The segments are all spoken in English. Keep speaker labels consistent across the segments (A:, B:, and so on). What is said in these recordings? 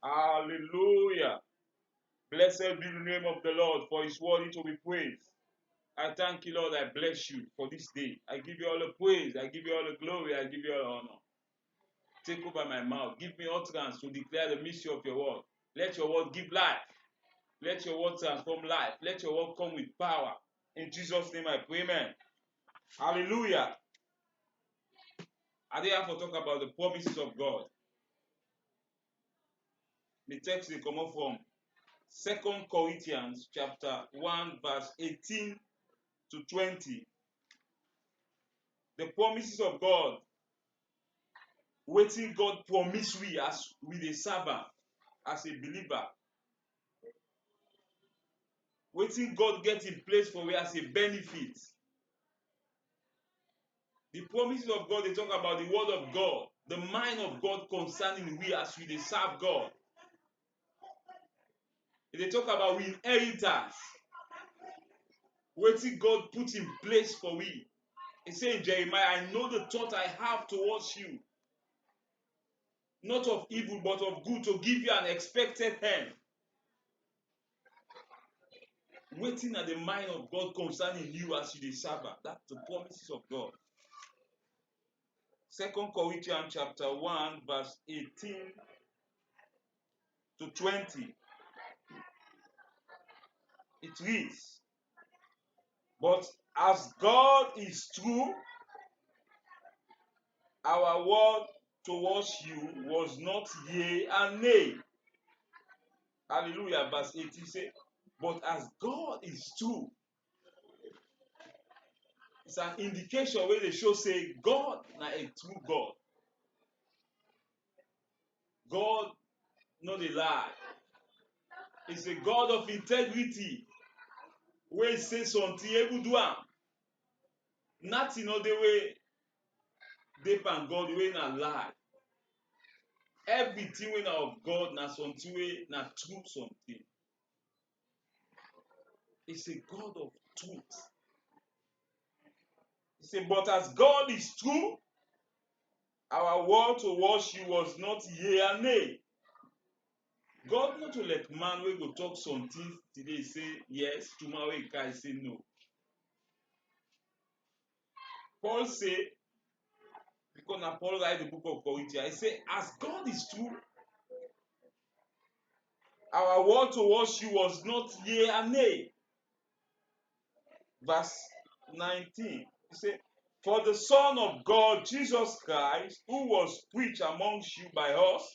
A: Hallelujah. Blessed be the name of the Lord, for his worthy to be praised. I thank you, Lord. I bless you for this day. I give you all the praise. I give you all the glory. I give you all the honor. Take over my mouth. Give me utterance to declare the mystery of your word. Let your word give life. Let your word transform life. Let your word come with power. In Jesus' name I pray, amen. Hallelujah. I therefore talk about the promises of God. The text will come up from 2 Corinthians chapter 1, verse 18 to 20. The promises of God, waiting God promise we as with a servant, as a believer. Waiting God get in place for we as a benefit. The promises of God, they talk about the word of God, the mind of God concerning we as we they serve God. They talk about we inheritance, waiting God put in place for we. He said in Jeremiah, I know the thought I have towards you, not of evil, but of good, to give you an expected end. Waiting at the mind of God concerning you as you the servant. That's the promises of God. 2 Corinthians chapter 1, verse 18 to 20. It reads, but as God is true, our word towards you was not yea and nay. Hallelujah. Verse 18 says, but as God is true, it's an indication where they show say God na a true God. God not a lie. It's a God of integrity. Where he says something, able do am. Nothing other way they and God way na lie. Everything wey na of God na something wey na true something. It's a God of truth. He said, but as God is true, our word towards you was not yea and nay. God not to let man wey go talk something today say yes, tomorrow he can say no. Paul say, because na Paul write the book of Corinthians, he say, as God is true, our word towards you was not yea and nay. Verse 19, he said, for the Son of God, Jesus Christ, who was preached amongst you by us,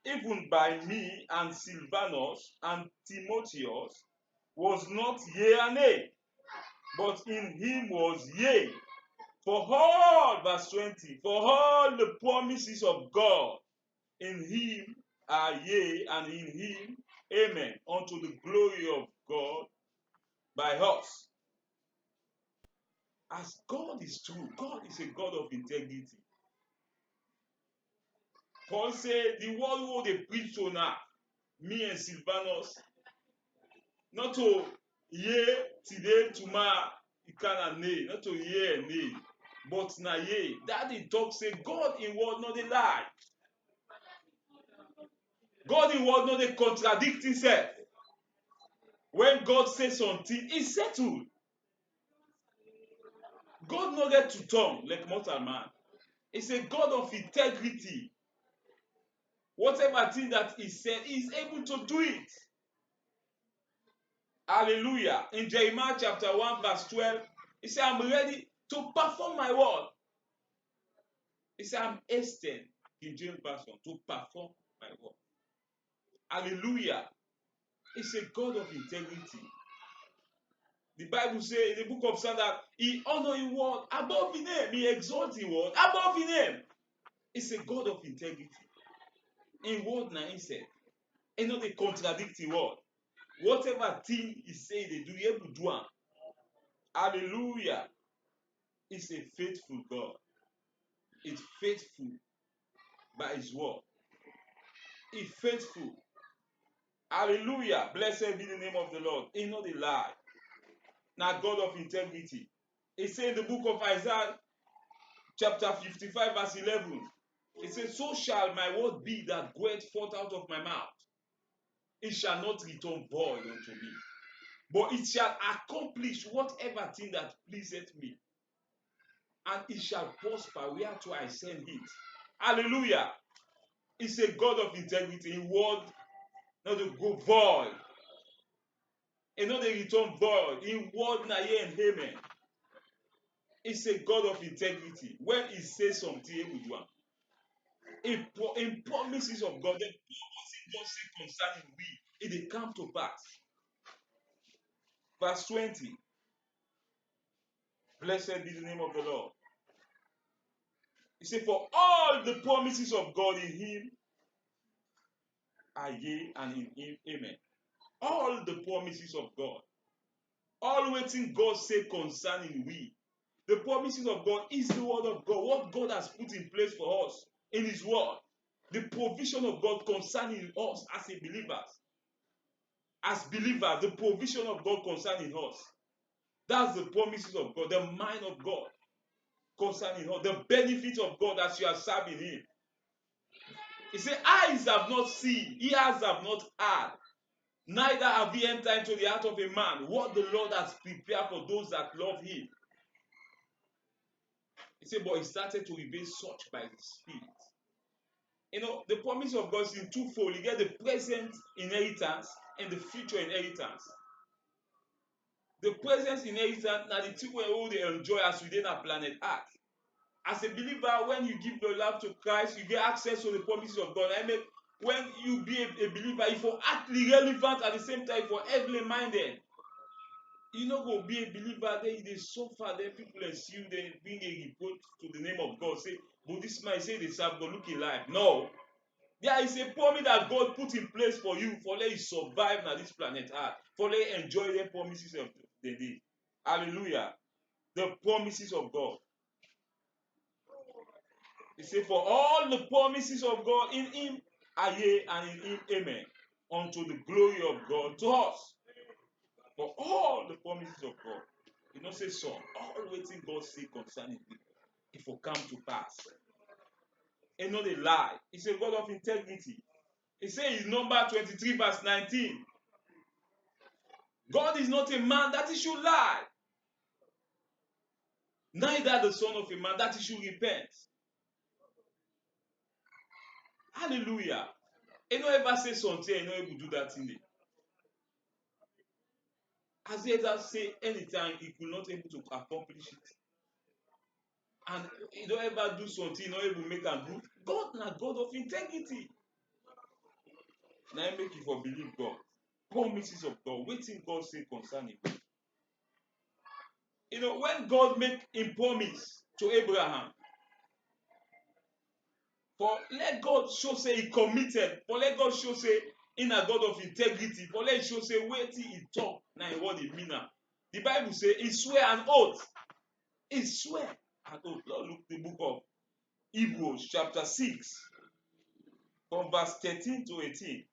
A: even by me and Silvanus and Timotheus, was not yea and nay, but in him was yea. For all, verse 20, for all the promises of God in him are yea, and in him, amen, unto the glory of God by us. As God is true, God is a God of integrity. Paul said, the word who they preach to now, me and Silvanus, not to yea today, tomorrow, it can nay, not to yea and nay, but na yea. That the talk say, God in word not a lie. God in word not a contradict himself. When God says something, it's settled. God no get to tongue like mortal man. It's a God of integrity. Whatever thing that he said, he is able to do it. Hallelujah. In Jeremiah chapter 1 verse 12, he said, I'm ready to perform my word. He said, I'm hastened, King James Version, to perform my word. Hallelujah. He's a God of integrity. The Bible says in the book of Psalms that he honors his word above his name. He exalts his word above his name. He's a God of integrity. In word na himself. And not a contradicting word. Whatever thing he say they do, he able to do am. Hallelujah. He's a faithful God. He's faithful by his word. He's faithful. Hallelujah. Blessed be the name of the Lord. He's not a lie. Now God of integrity. He said in the book of Isaiah chapter 55 verse 11. It says, so shall my word be that goeth forth out of my mouth. It shall not return void unto me, but it shall accomplish whatever thing that pleaseth me, and it shall prosper whereto I send it. Hallelujah. It's a God of integrity. In word, not to go void. And not to return void. In word, na yea and amen. It's a God of integrity. When he says something, he will do it. In promises of God, the promises God say concerning we, it will come to pass. Verse 20. Blessed be the name of the Lord. He said, for all the promises of God in him are yea, and in him amen. All the promises of God. All waiting God say concerning we. The promises of God is the word of God. What God has put in place for us in his word. The provision of God concerning us as a believers. As believers, the provision of God concerning us. That's the promises of God, the mind of God concerning us, the benefit of God as you are serving him. He said, eyes have not seen, ears have not heard, neither have he entered into the heart of a man what the Lord has prepared for those that love him. He said, but he started to reveal such by the Spirit. You know, the promise of God is in twofold. You get the present inheritance and the future inheritance. The present inheritance now the thing where they enjoy as within a planet Earth. As a believer, when you give your life to Christ, you get access to the promises of God. I mean, when you be a believer, if you're actually relevant at the same time for heavenly minded, you know, go be a believer, then they suffer, then people see you, then bring a report to the name of God. Say, but this man say they serve God looking alive. No. There is a promise that God put in place for you, for let you survive on this planet Earth, for let you enjoy the promises of the day. Hallelujah. The promises of God. He said, for all the promises of God in him are yea, and in him amen, unto the glory of God to us. For all the promises of God. You don't say some. All waiting God say concerning it, it will come to pass. And not a lie. It's a God of integrity. He says in Numbers 23 verse 19. God is not a man that he should lie. Neither the son of a man that he should repent. Hallelujah. You don't ever say something and you don't able to do that in it. As he ever say anytime he could not able to accomplish it. And you don't ever do something, you not able to make a good. God na God of integrity. Now make you for believe God. Promises of God. Waiting God say concerning you. You know, when God make him promise to Abraham, for let God show say he committed, for let God show say in a God of integrity, for let show say waiting he talk, now what he mean now. The Bible say he swear an oath. He swear an oath. Lord, look the book of Hebrews chapter 6 from verse 13 to 18.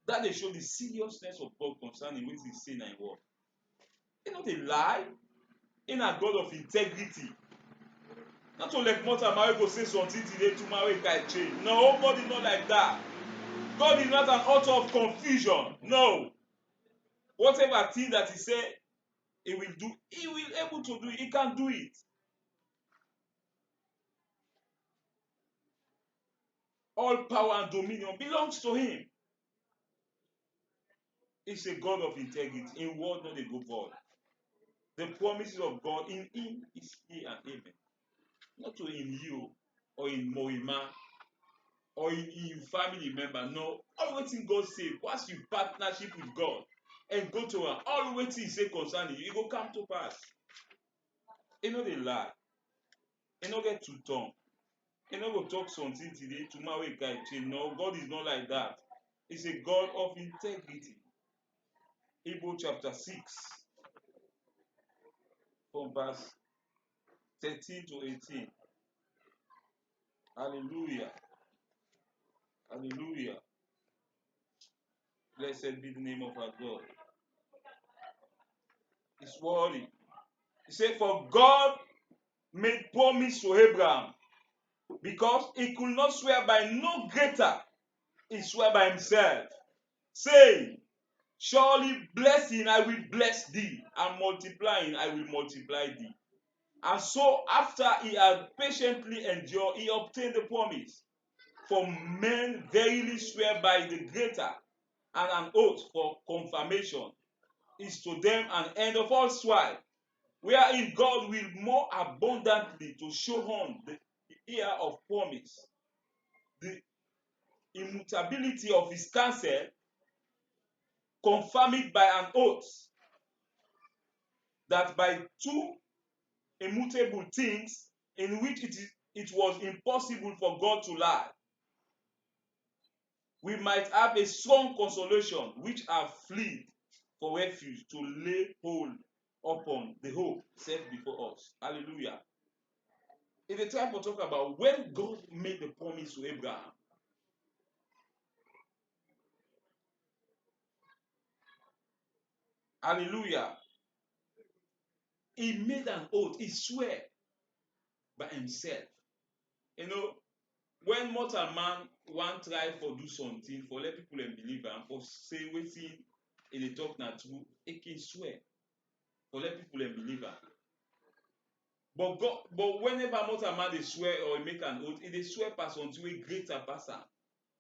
A: That they show the seriousness of God concerning what he say in word. It's not a lie. In a God of integrity. Not to let mortal marry go say something today, tomorrow it can change. No, God is not like that. God is not an author of confusion. No. Whatever thing that he said he will do, he will able to do it. He can do it. All power and dominion belongs to him. He's a God of integrity. In word, not a go void. The promises of God in him is yea and amen. Not to in you or in Mohima or in family member. No. All waiting God say, once you partnership with God and go to her, all waiting he say concerning you, it will come to pass. You know they lie. You know get too tongue. You know go talk something today, tomorrow it can change. No, God is not like that. He's a God of integrity. Hebrews chapter 6 from verse 13 to 18. Hallelujah. Hallelujah. Blessed be the name of our God. It's worthy. He said, for God made promise to Abraham because he could not swear by no greater, he swore by himself, saying, surely blessing I will bless thee, and multiplying I will multiply thee. And so after he had patiently endured, he obtained the promise. For men verily swear by the greater, and an oath for confirmation is to them an end of all strife, wherein God will more abundantly to show on the ear of promise, the immutability of his counsel, confirm it by an oath, that by two immutable things in which it was impossible for God to lie, we might have a strong consolation which have fled for refuge to lay hold upon the hope set before us. Hallelujah. It's a time to talk about when God made the promise to Abraham. Hallelujah. He made an oath. He swore by himself. You know, when mortal man want try for do something, for let people and believe and for say wetin in the talk na true, he can swear for let people and believe am. But whenever mortal man dey swear or he make an oath, he dey swear pass unto a greater pass am.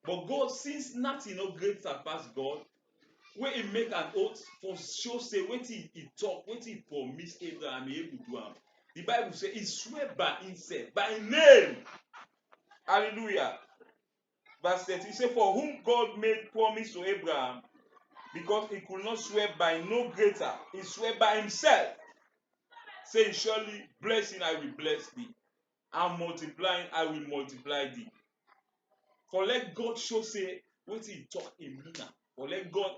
A: But God, since nothing no greater pass God, when he make an oath for show say wetin he talk, wetin he promise Abraham, he able do am. The Bible say he swear by himself, by name. Hallelujah. Verse 30 say, for whom God made promise to Abraham, because he could not swear by no greater, he swear by himself, saying, surely blessing I will bless thee, and multiplying I will multiply thee. For let God show say wetin he talk in mean am. For let God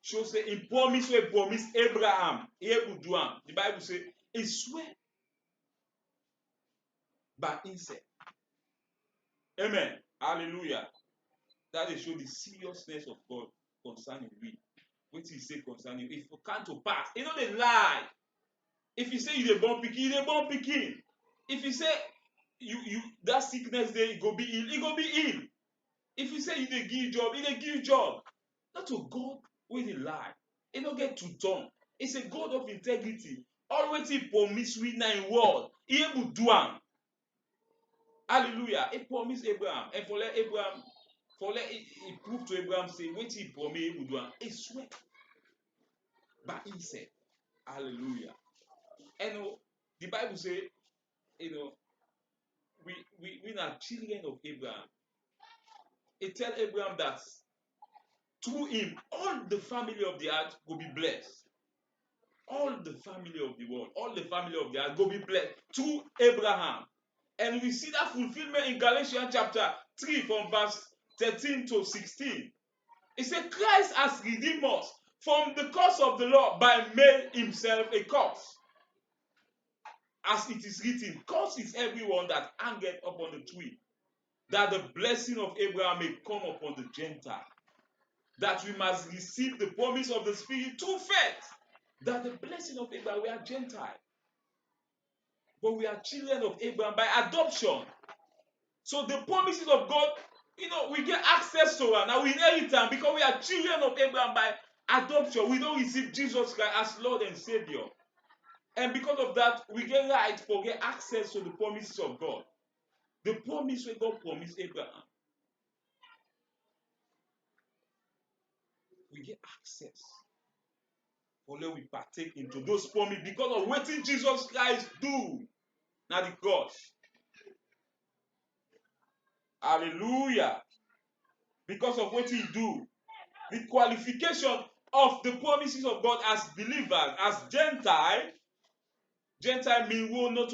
A: show say in promise wey promise Abraham, he able do am. The Bible say he swear by himself. Amen. Hallelujah. That dey show the seriousness of God concerning we. Wetin he say concerning if you come to pass, he no dey lie. If you say you dey born pikin, you dey born pikin. If you say you that sickness dey, e go be healed, e go be healed. If you say you dey give job, e dey give job. Not to God wey dey lie. He no get two tongue. He's a God of integrity. All wetin he promise we na him word, he able do am. Hallelujah. He promise Abraham, and for let Abraham, for let he prove to Abraham say wetin he promise he able do am. He swear by himself. Hallelujah. And the Bible say, we are children of Abraham. It tell Abraham that through him, all the family of the earth will be blessed. All the family of the world, all the family of the earth will be blessed through Abraham. And we see that fulfillment in Galatians chapter 3 from verse 13 to 16. It says, Christ has redeemed us from the curse of the law by made himself a curse. As it is written, cursed is everyone that hangeth upon the tree, that the blessing of Abraham may come upon the Gentile, that we must receive the promise of the Spirit through faith, that the blessing of Abraham, we are Gentile, but we are children of Abraham by adoption. So the promises of God, we get access to them, and we inherit them because we are children of Abraham by adoption. We don't receive Jesus Christ as Lord and Savior. And because of that, we get right for get access to the promises of God. The promise that God promised Abraham. We get access. Only we partake into those promises because of what Jesus Christ do. Now the cross. Hallelujah. Because of what he do. The qualification of the promises of God as believers, as Gentile. Gentile means we are not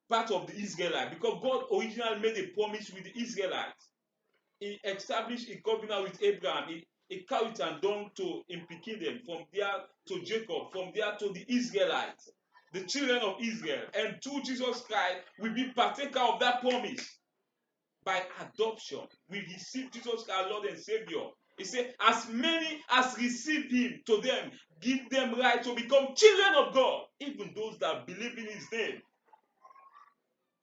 A: part of the Israelites. Because God originally made a promise with the Israelites. He established a covenant with Abraham. He carried and down to him picking them, from there to Jacob, from there to the Israelites, the children of Israel. And through Jesus Christ, we be partaker of that promise. By adoption, we receive Jesus Christ, Lord and Savior. He said, as many as receive him, to them, give them right to become children of God, even those that believe in his name.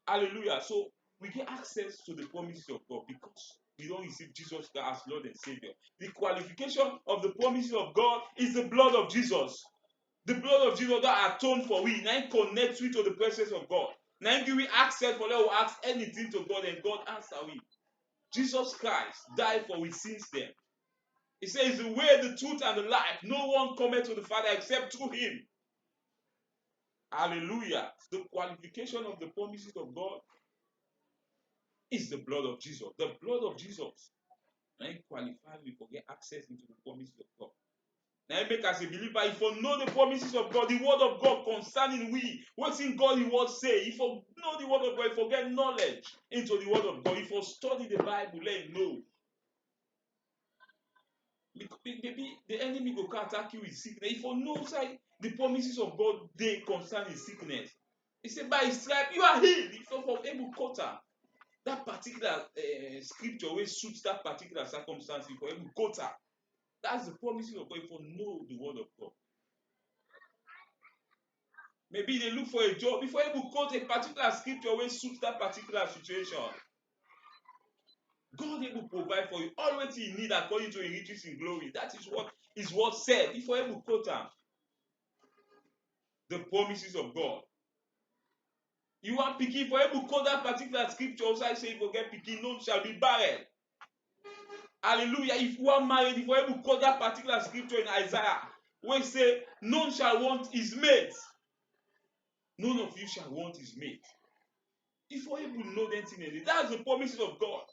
A: Hallelujah. So, we get access to the promises of God because we don't receive Jesus as Lord and Savior. The qualification of the promises of God is the blood of Jesus. The blood of Jesus that atoned for we. Now connect we to the presence of God. Now give we access for let we ask anything to God and God answer we. Jesus Christ died for we sins then. He says the way, the truth, and the life. No one cometh to the Father except through him. Hallelujah. The qualification of the promises of God is the blood of Jesus. The blood of Jesus. Now it qualifies we for get access into the promises of God. Now it make us a believer. If you know the promises of God, the word of God concerning we, what's in God, the word say. If you know the word of God, if you get knowledge into the word of God, if you study the Bible, let him know. Maybe the enemy go attack you with sickness. If you know say, the promises of God, they concerning sickness. He said, by his stripe, you are healed. If you're able to cut that particular scripture which suits that particular circumstance, if you're able to quote her. That's the promises of God if you know the word of God. Maybe they look for a job. If you're able to quote a particular scripture which suits that particular situation, God able to provide for you all what you need according to his riches in glory. That is what is what said. If you're able to quote her, the promises of God. You want picking, if you're able to quote that particular scripture, also I say if you get picking, none shall be barren. Hallelujah. If you are married, if you're able to quote that particular scripture in Isaiah, where it say, none shall want his mate. None of you shall want his mate. If you're able to know that thing, that's the promises of God.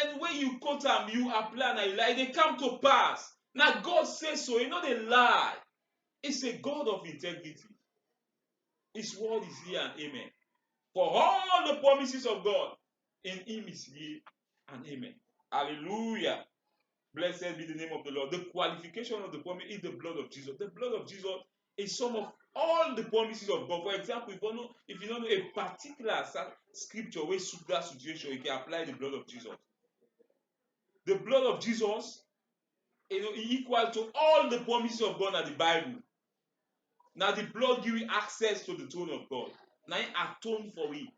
A: And when you quote them, you apply and lie, they come to pass. Now God says so, you know they lie. It's a God of integrity. His word is here and amen. For all the promises of God, in him is yea and amen. Hallelujah. Blessed be the name of the Lord. The qualification of the promise is the blood of Jesus. The blood of Jesus is some of all the promises of God. For example, if you don't know a particular scripture where suits that situation, you can apply the blood of Jesus. The blood of Jesus, is equal to all the promises of God in the Bible. Now the blood gives access to the throne of God. Now it atone for we.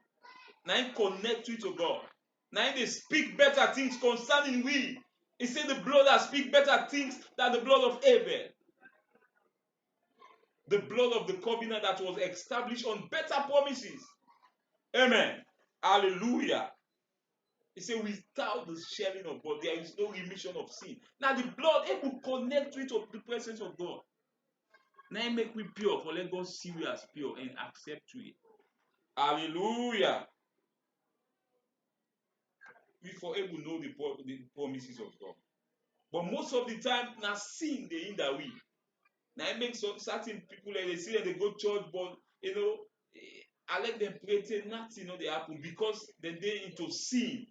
A: Now it connect we to God. Now they speak better things concerning we. He said the blood that speak better things than the blood of Abel. The blood of the covenant that was established on better promises. Amen. Hallelujah. He said without the shedding of blood, there is no remission of sin. Now the blood able to connect with the presence of God. Now it make we pure, for let God see we as pure and accept we. Hallelujah. We for able to know the promises of God. But most of the time, now sin they in that way. Now it makes certain people like they see and they go church, but I let them pray till nothing they happen because they into sin.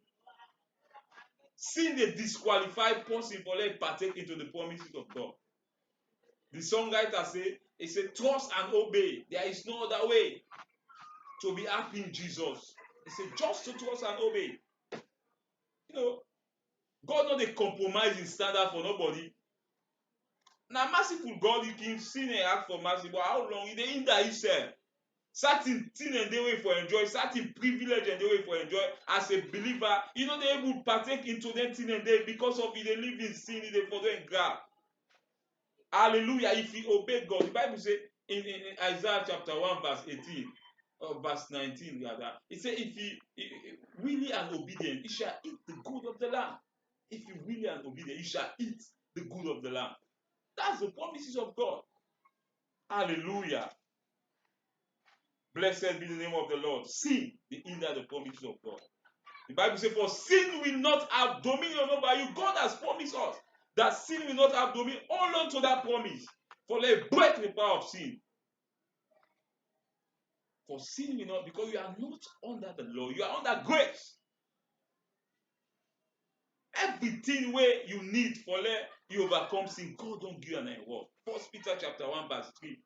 A: Sin they disqualify person for let partake into the promises of God. The songwriter he said, trust and obey. There is no other way to be happy in Jesus. He said, just to trust and obey. God not a compromising standard for nobody. Now, merciful God, you can sin and ask for mercy, but how long? They hinder yourself. Certain thing and they way for enjoy, certain privilege and they way for enjoy. As a believer, they able to partake into that thing and they because of it, they live in sin, they follow and grab. Hallelujah. If you obey God, the Bible says in Isaiah chapter 1, verse 18, or verse 19, rather, it says, if you willing and obedient, you shall eat the good of the land. If you willing and obedient, you shall eat the good of the land. That's the promises of God. Hallelujah. Blessed be the name of the Lord. Sin, they hinder the promises of God. The Bible says, for sin will not have dominion over you. God has promised us that sin will not have dominion. Hold on to that promise. For let break the power of sin. For sin will not, because you are not under the law, you are under grace. Everything where you need for let you overcome sin, God don't give you an award. 1 Peter chapter 1, verse 3.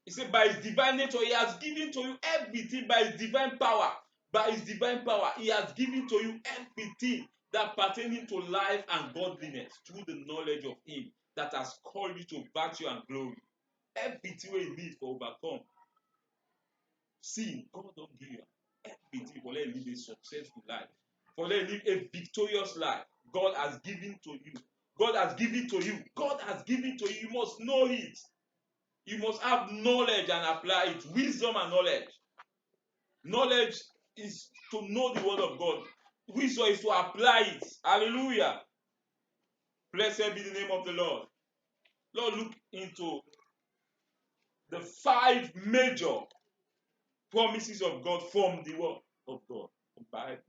A: He said, by his divine nature, he has given to you everything by his divine power. By his divine power, he has given to you everything that pertaining to life and godliness through the knowledge of him that has called you to virtue and glory. Everything you need for overcome sin, God don't give you. everything for let you live a successful life, for let you live a victorious life. God has given to you. God has given to you. God has given to you. You must know it. You must have knowledge and apply it. Wisdom and knowledge. Knowledge is to know the word of God. Wisdom is to apply it. Hallelujah. Blessed be the name of the Lord. Lord, look into the 5 major promises of God from the word of God. The Bible.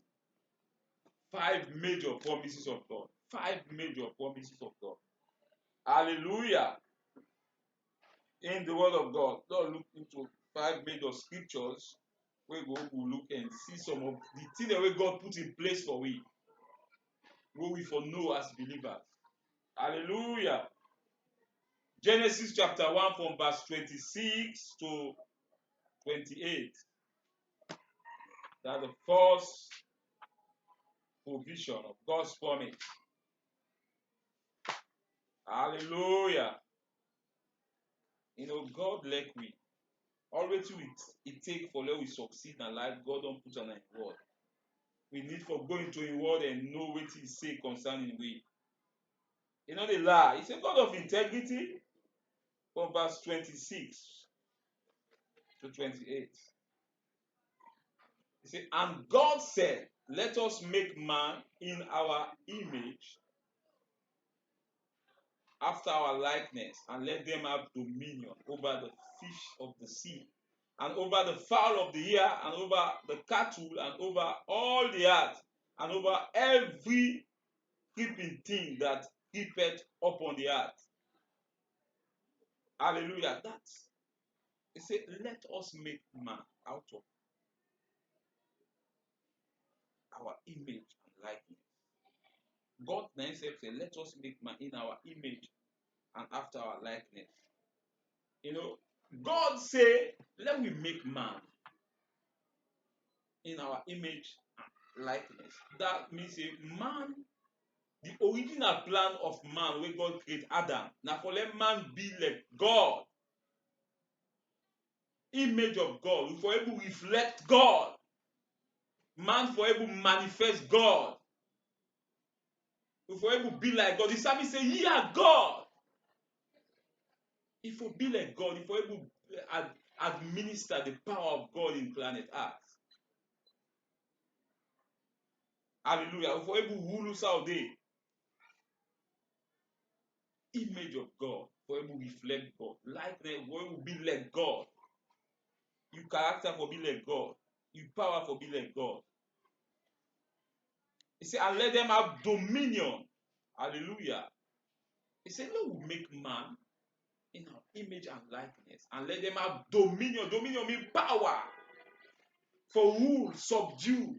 A: 5 major promises of God. 5 major promises of God. Hallelujah. In the word of God. Lord, look into 5 major scriptures where we will look and see some of the things that God put in place for we. What we for know as believers. Hallelujah. Genesis chapter 1 from verse 26 to 28. That's the first provision of God's promise. Hallelujah. You know, God like we. Always it take for let we succeed in life, God don't put on a word. We need for going to a word and know what he say concerning we. You know the lie. It's a God of integrity from verse 26 to 28. He said, and God said, let us make man in our image after our likeness, and let them have dominion over the fish of the sea, and over the fowl of the air, and over the cattle, and over all the earth, and over every creeping thing that creepeth upon the earth. Hallelujah. That's it said, let us make man out of our image and likeness. God himself said, let us make man in our image and after our likeness. You know, God said, let me make man in our image and likeness. That means a man, the original plan of man when God created Adam. Now for let man be like God. Image of God. For able to reflect God. Man for able to manifest God. For able to be like God. The psalmist say, ye are God. If we be like God, if we able to administer the power of God in planet Earth. Hallelujah. If we able to rule us all day. Image of God. For able to reflect God. Likeness, for able to be like God. You character for be like God. You power for be like God. He said, and let them have dominion. Hallelujah. He said, let we make man in our image and likeness, and let them have dominion. Dominion means power. For rule, subdue,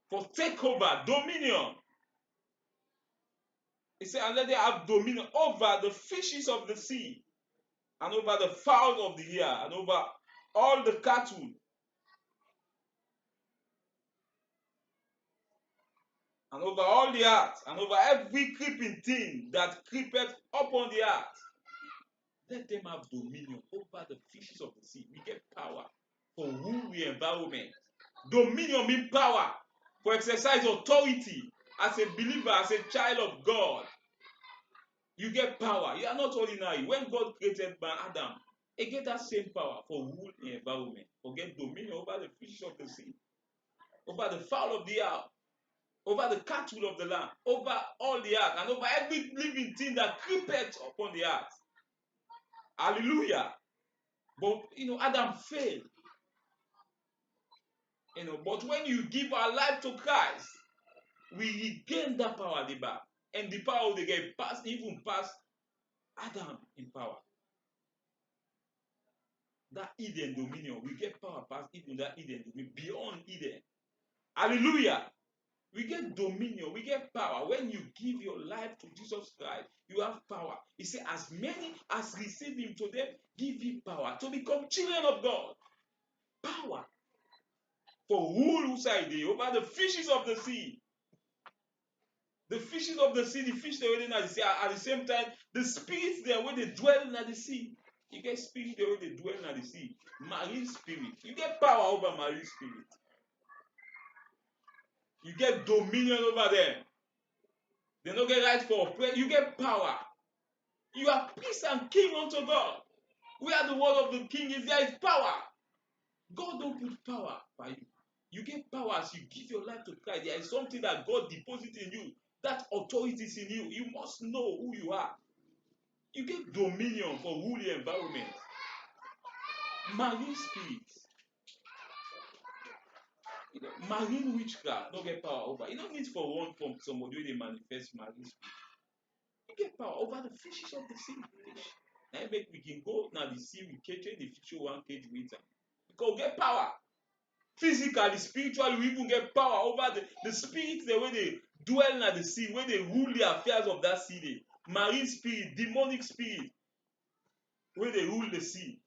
A: for take over, dominion. He said, and let them have dominion over the fishes of the sea, and over the fowl of the air, and over all the cattle, and over all the earth, and over every creeping thing that creepeth upon the earth. Let them have dominion over the fishes of the sea. We get power for rule the environment. Dominion means power for exercise authority as a believer, as a child of God. You get power. You are not ordinary. When God created man, Adam, he get that same power for rule the environment, for get dominion over the fishes of the sea, over the fowl of the air, over the cattle of the land, over all the earth, and over every living thing that creepeth upon the earth. Hallelujah. But Adam failed. But when you give our life to Christ, we regain that power at the back. And the power they get past, even past Adam in power. That Eden dominion, we get power past even that Eden dominion, beyond Eden. Hallelujah. We get dominion, we get power. When you give your life to Jesus Christ, you have power. He said, as many as receive him, to them give him power to become children of God. Power. For rule side over the fishes of the sea. The fishes of the sea, the fish they were in the sea, at the same time, the spirits there where they dwell in the sea. You get spirits there where they dwell in the sea. Marine spirit. You get power over marine spirit. You get dominion over them. They don't get right for prayer. You get power. You are priest and king unto God. Where the word of the king is, there is power. God don't put power by you. You get power as you give your life to Christ. There is something that God deposits in you. That authority is in you. You must know who you are. You get dominion for holy environment. Marine spirits. Marine witchcraft don't get power over. You don't need for one from somebody when they manifest marine spirit. You get power over the fishes of the sea. Fish. Now make we can go now the sea, we catch the fish one cage with them. Because we get power. Physically, spiritually, we even get power over the spirits, the way they dwell at the sea, where they rule the affairs of that sea. Marine spirit, demonic spirit, where they rule the sea.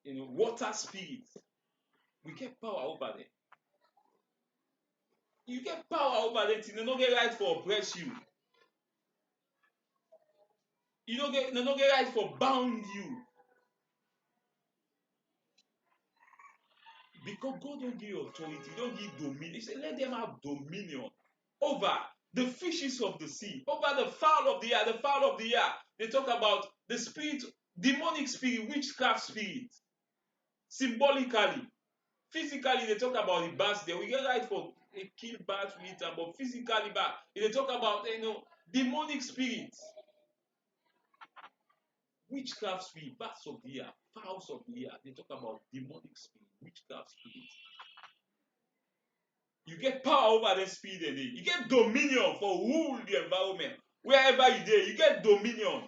A: Water spirits. We get power over them. You get power over them till they don't get right for oppress you. They don't get right for bound you. Because God don't give you authority, He don't give dominion. He said, let them have dominion over the fishes of the sea, over the fowl of the air. The fowl of the air. They talk about the spirit, demonic spirit, witchcraft spirit. Symbolically. Physically, they talk about the bats there. We get right for a kill bats with them, but physically, they talk about demonic spirits. Witchcraft spirit, bats of the air, fowls of the air. They talk about demonic spirit, witchcraft spirit. You get power over the spirit in it. You get dominion for rule the environment. Wherever you there, you get dominion.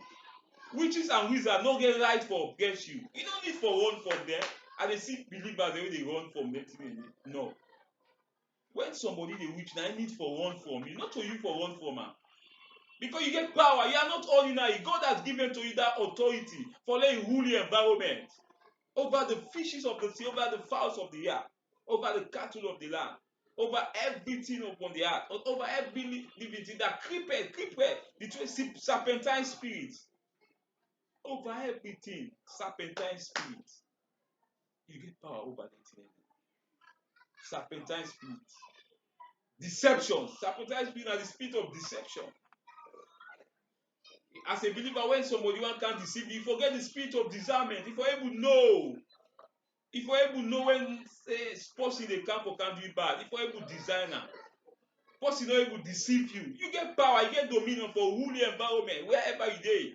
A: Witches and wizards don't get right for against you. You don't need for run from them. And they see believers the way they run from them. No. When somebody they witch, now need for run from you, not to you for run from her. Because you get power. You are not ordinary. God has given to you that authority for letting rule the environment. Over the fishes of the sea, over the fowls of the air, over the cattle of the land, over everything upon the earth, over every living thing that creepeth, the serpentine spirits, over everything, serpentine spirits. You get power over the serpentine spirits. Deception. Serpentine spirit are the spirit of deception. As a believer, when somebody can deceive you, forget the spirit of discernment. If you're able to know, when person they come for can do bad, if you're able to design them, person not able to deceive you, you get power, you get dominion for ruling environment wherever you dey.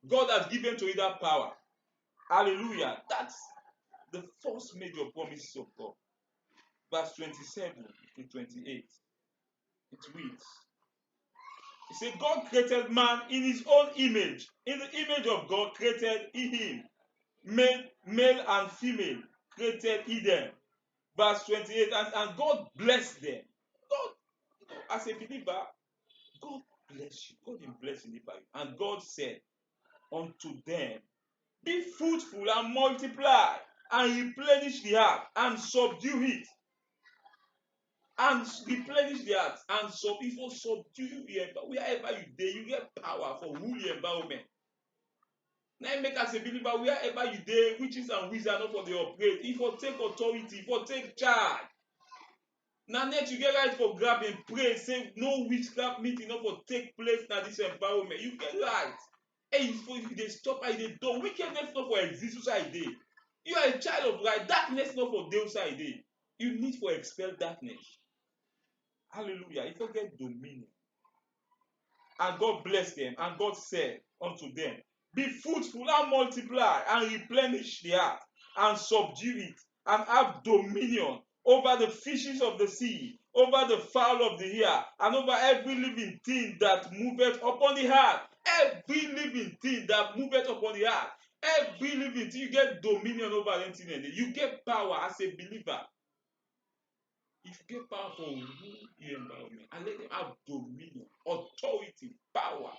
A: God has given to you that power. Hallelujah. That's the first major promises of God. Verse 27 to 28. It reads. He said, God created man in his own image. In the image of God created he him. Male and female created he them. Verse 28. And God blessed them. God, as a believer, God bless you. God will bless you. And God said unto them, be fruitful and multiply, and replenish the earth, and subdue it. And replenish the earth, and if you subdue wherever you dey, you get power for rule the environment. Now make as a believer, wherever you dey, witches and wizards not for the operate. If you take authority, if you take charge. Now next you get right for grab and pray, say no witchcraft meeting not for take place in this environment. You get right. Hey, if they stop at the door, wickedness not for exist side day. You are a child of light. Darkness not for day side day. You need for expel darkness. Hallelujah. You forget dominion. And God blessed them, and God said unto them, be fruitful and multiply, and replenish the earth, and subdue it, and have dominion over the fishes of the sea, over the fowl of the air, and over every living thing that moveth upon the earth. Every living thing that moveth upon the earth. Every living thing, you get dominion over anything. You get power as a believer. If you get power for rule your environment and let them have dominion, authority, power,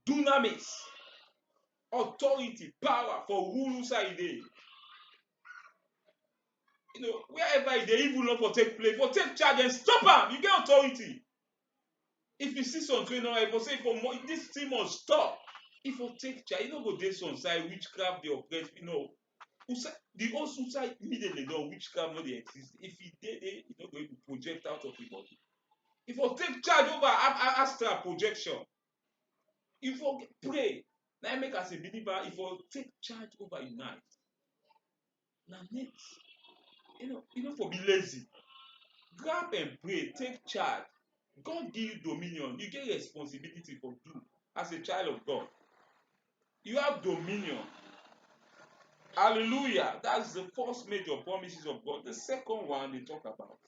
A: dunamis, authority, power for rule side day. Wherever they evil not for take place, for take charge and stop them, you get authority. If you see something now, if you say this thing must stop, if you take charge, you don't go there some side witchcraft, they oppress, the whole suicide immediately know witchcraft no dey exist. If he did it, he not going to project out of the body. If you take charge over astral projection, if you pray, now make as a believer, if you take charge over your night, now next, you know for be lazy. Grab and pray, take charge. God give you dominion. You get responsibility for do as a child of God. You have dominion. Hallelujah. That's the first major promises of God. The second one they talk about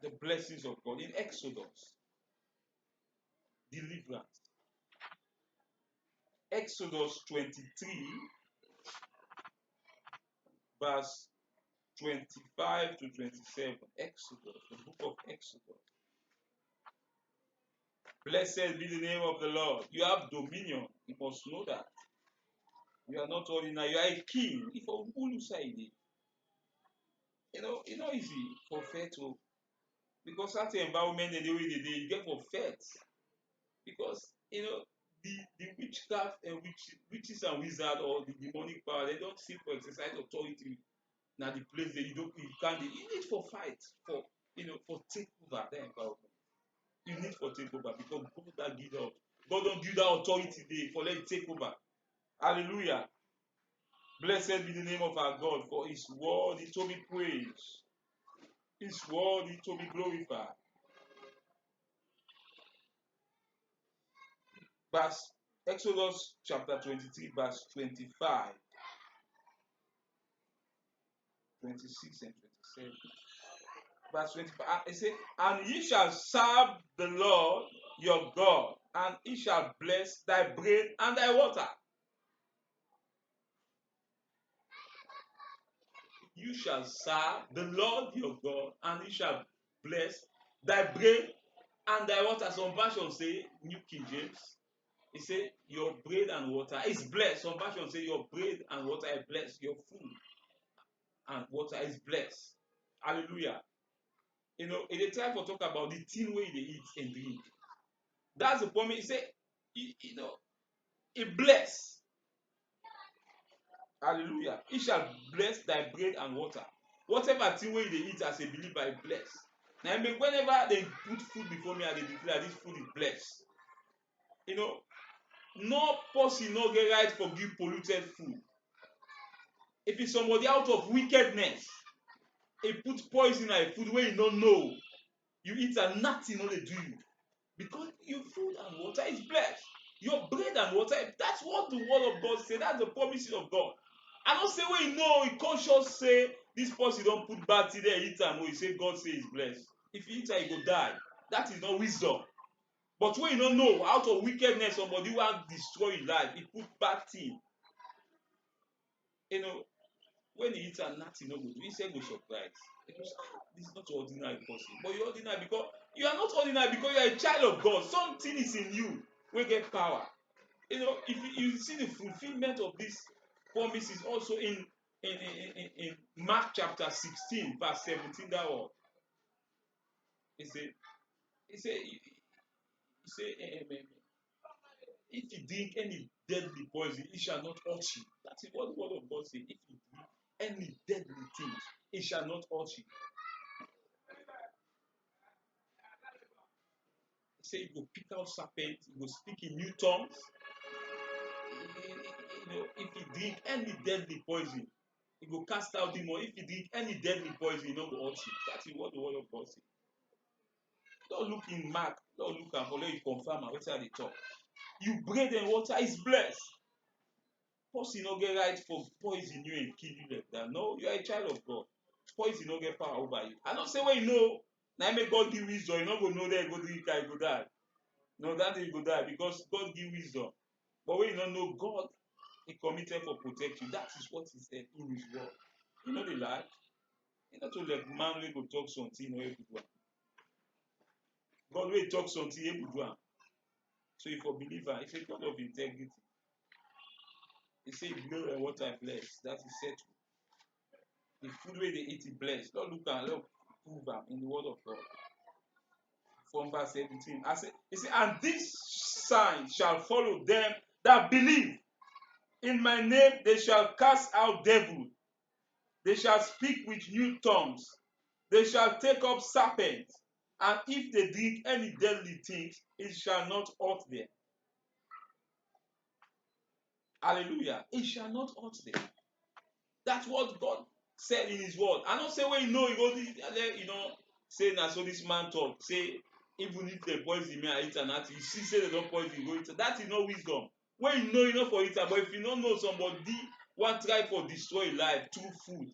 A: the blessings of God in Exodus. Deliverance. Exodus 23, verse 25 to 27. Exodus, the book of Exodus. Blessed be the name of the Lord. You have dominion. You must know that. You are not ordinary. You are a king. If you say it, it's not easy for faith to, because certain environment and the way they get for faith. Because the witchcraft and witches and wizards or the demonic power, they don't seek for exercise authority. Now the place that you can't. You need for fight for for take over the environment. You need for take over because God that give out. God don't give that authority there for let it take over. Hallelujah. Blessed be the name of our God, for his word is to be praised. His word is to be glorified. Verse Exodus chapter 23, verse 25, 26, and 27. Verse 25. It says, and ye shall serve the Lord your God, and he shall bless thy bread and thy water. You shall serve the Lord your God, and he shall bless thy bread and thy water. Some versions say, New King James, it say your bread and water is blessed. Some versions say your bread and water is blessed. Your food and water is blessed. Hallelujah. It is time for talk about the thing where they eat and drink. That's the point. He say, it bless. Hallelujah. He shall bless thy bread and water. Whatever thing where they eat as a believer, it bless. Now, whenever they put food before me and they declare this food is blessed, no person no get right for give polluted food. If it's somebody out of wickedness, he put poison in a food where you don't know, you eat and nothing only do you. Because your food and water is blessed. Your bread and water, that's what the word of God says. That's the promises of God. I don't say where you know, he conscious say, this person don't put bad thing there, eat and you say God say is blessed. If you eat and you go die, that is not wisdom. But when you don't know, out of wickedness, somebody want to destroy your life, he put bad thing. When he eats and nothing no go do, he say go surprise. This is not ordinary person. But you're ordinary because you are not ordinary because you are a child of God. Something is in you will get power. If you see the fulfillment of this promise is also in Mark chapter 16, verse 17, that one. He said, if you drink any deadly poison, it shall not hurt you. That is what the word of God says. If you drink any deadly things, it shall not hurt you. He said, you go pick out serpents, you go speak in new tongues. If you drink any deadly poison, you go cast out demon. If you drink any deadly poison, you don't go hurt you. That is what the word of God says. Don't look in Mark, don't look and follow you confirm and what's the talk. You bread and water is blessed. Person no get right for poison you and kill you like that. No, you are a child of God. Poison no get power over you. I don't say when you know, now make God give wisdom. You not go know that you go drink and you go die. No, that you go die because God give wisdom. But when you don't know God, he committed for protect you. That is what he said in his word. You know the lie. You know to let man we go talk something or able do. God will talk something able do. So if a believer, it's a God of integrity. He say blow and water blessed. That is settled. The food where they eat is blessed. Don't look and look prove them in the word of God. From verse 17. He said, and this sign shall follow them that believe. In my name they shall cast out devils. They shall speak with new tongues. They shall take up serpents. And if they drink any deadly things, it shall not hurt them. Hallelujah. It shall not hurt them. That's what God said in his word. I don't say when you know you go, say now so this man talk. Say, even if they poison me, I eat an you see, say they don't poison you, go eat. That is not wisdom. When you know for it, but if you don't know somebody want try for destroy life through food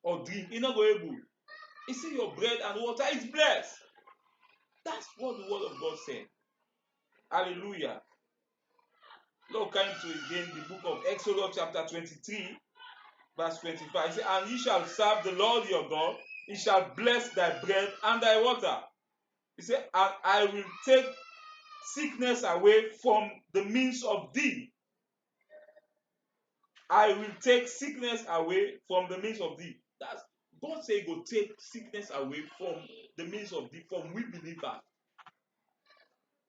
A: or drink, you're not going able. You see, your bread and water is blessed. That's what the word of God said. Hallelujah. Lord came to again the book of Exodus chapter 23, verse 25. He said, and ye shall serve the Lord your God, he shall bless thy bread and thy water. He said, and I will take sickness away from the midst of thee. I will take sickness away from the midst of thee. That's God say he go take sickness away from the midst of thee, from we believers.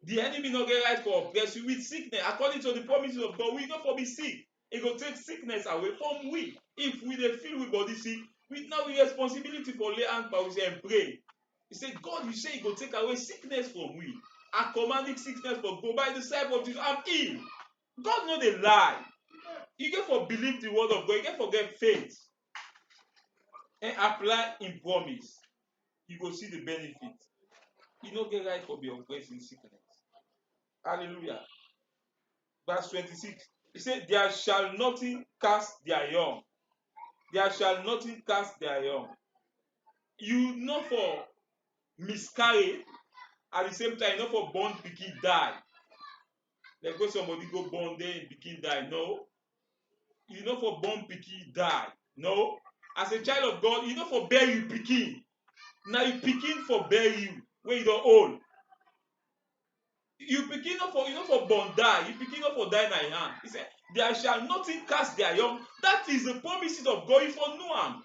A: The enemy not get right for oppress you with sickness. According to the promises of God, we not for be sick. He go take sickness away from we. If we dey feel we body sick, we now we responsibility for lay hand by we and pray. He said, God, you say he go take away sickness from we. I commanding sickness for go by the side of Jesus. I'm ill. God know they lie. You get for believe the word of God. You get for get faith and apply in promise. You go see the benefit. You no get right for be oppressed in sickness. Hallelujah. Verse 26. He said, there shall nothing cast their young. There shall nothing cast their young. You not for miscarry, at the same time, not for born pikin die. Like when somebody go born there and pikin die. No. You not for born pikin die. No. As a child of God, you not for bear you pikin. Now you pikin for bear you when you don't old. You pikin not for born die. You pikin not for die in your hand. He said, there shall nothing cast their young. That is the promises of God for Noah.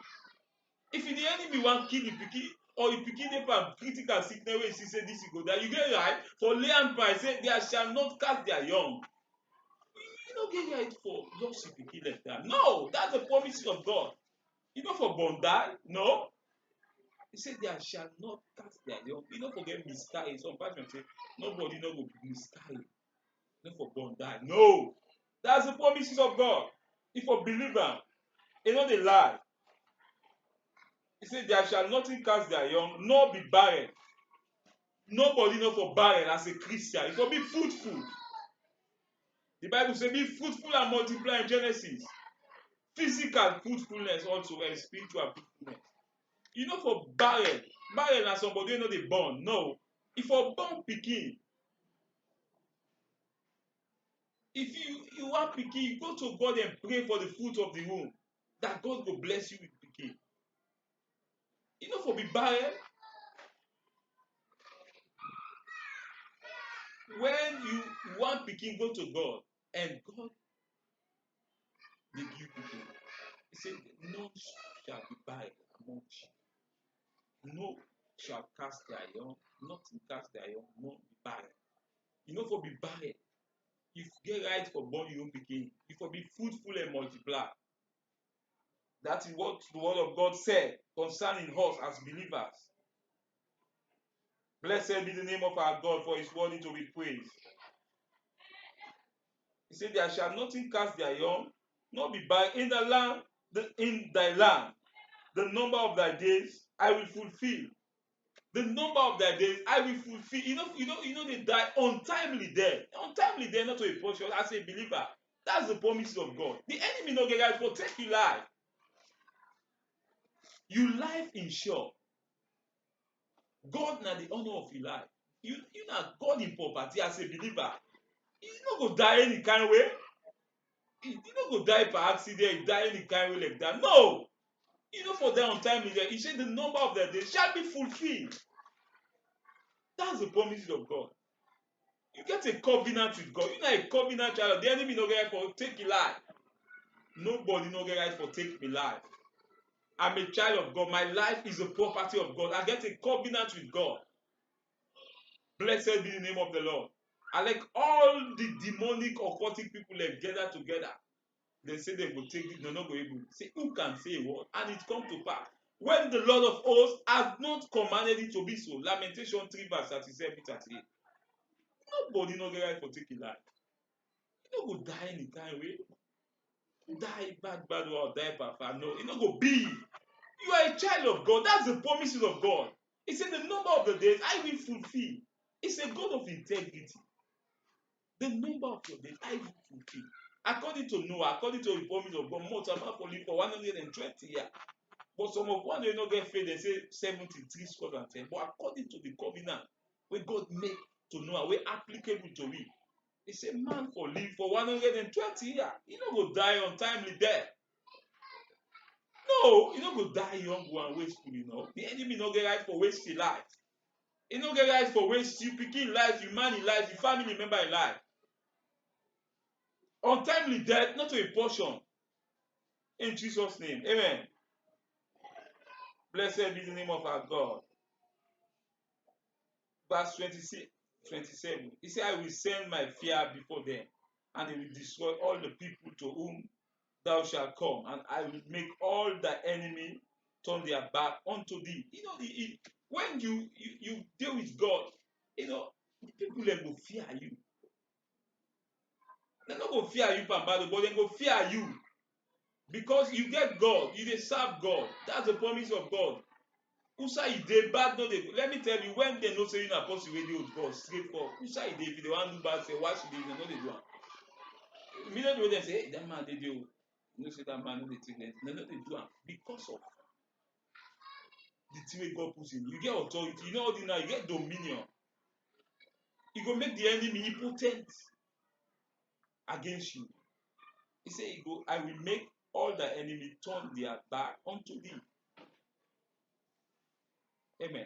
A: If the enemy want kill the pikin, or the pikin dey for critical sickness wey you see say this you go die, you get right for lay hand price say there shall not cast their young. You no get right for just see pikin like that. No, that's the promises of God. You no for born die. No. He said there shall not cast their young. You no forget miscarry. Some passion say nobody no go miscarry. No for born die. No. That's the promises of God. If for believer, e no dey lie. He said, there shall nothing cast their young, nor be barren. Nobody know for barren as a Christian. It will be fruitful. The Bible says, be fruitful and multiply in Genesis. Physical fruitfulness also and spiritual fruitfulness. You know for barren. Barren as somebody you know they born. No. If for born pikin, if you want pikin, you go to God and pray for the fruit of the womb. That God will bless you with pikin. You know for be barren. When you want pikin, go to God, and God will give pikin. He said, none shall be barren among you. No shall cast their young, nothing cast their young, none be barren. You know for be barren. If you get right for born your own pikin, you for be fruitful and multiply. That is what the word of God said concerning us as believers. Blessed be the name of our God, for his worthy to be praised. He said, there shall nothing cast their young, nor be barren in the land, in thy land. The number of thy days I will fulfill. The number of thy days I will fulfill. You know they die untimely death. Untimely death, not to a portion as a believer. That's the promises of God. The enemy no get right for take you life. You life insure. God na the honor of your life. You na God in property as a believer. You no go die any kind of way. You no go die by accident, you die any kind of way like that. No. You know for that untimely death, he said the number of their days shall be fulfilled. That's the promises of God. You get a covenant with God. You know a covenant child. The enemy no get right for take your life. Nobody no get right for take me life. I'm a child of God. My life is a property of God. I get a covenant with God. Blessed be the name of the Lord. I like all the demonic occultic people like gather together. They say they will take it, they're not going to say, who can say a word? And it come to pass. When the Lord of hosts has not commanded it to be so. Lamentation 3 verse 37-38. Nobody no get right for taking life. You no go die anytime wey. Die bad or die papa. No, you no go be. You are a child of God. That's the promises of God. He said the number of the days I will fulfill. It's a God of integrity. The number of your days I will fulfill. According to Noah, according to the promise of God, most of for live for 120 years. But some of one they not get faith, they say 73 square and 10. But according to the covenant wey God make to Noah, wey applicable to we, he say man for live for 120 years. He no go die untimely death. No, you no go die young and wasteful, you know. The enemy no get right for waste life. He no get right for waste you pikin life, you man in life, you family member in life. Untimely death, not to a portion. In Jesus' name, amen. Blessed be the name of our God. Verse 26, 27. He said, I will send my fear before them, and they will destroy all the people to whom thou shalt come, and I will make all thy enemy turn their back unto thee. You know, when you deal with God, you know, the people they go fear you. They not go fear you, Pambado, but they go fear you. Because you get God, you dey serve God. That's the promise of God. Usa e dey bad no dey. Let me tell you, when they know say you na person wey dey with God, straightforward. Usa e dey if they wan do bad say why should they no dey do am. Immediately when dem say, hey, that man dey there, you know say that man no dey take them. They no dey do am because of the thing wey God put in you. You get authority, you know all the now, you get dominion. You go make the enemy impotent against you. He say, I will make all the enemy turn their back unto thee. Amen.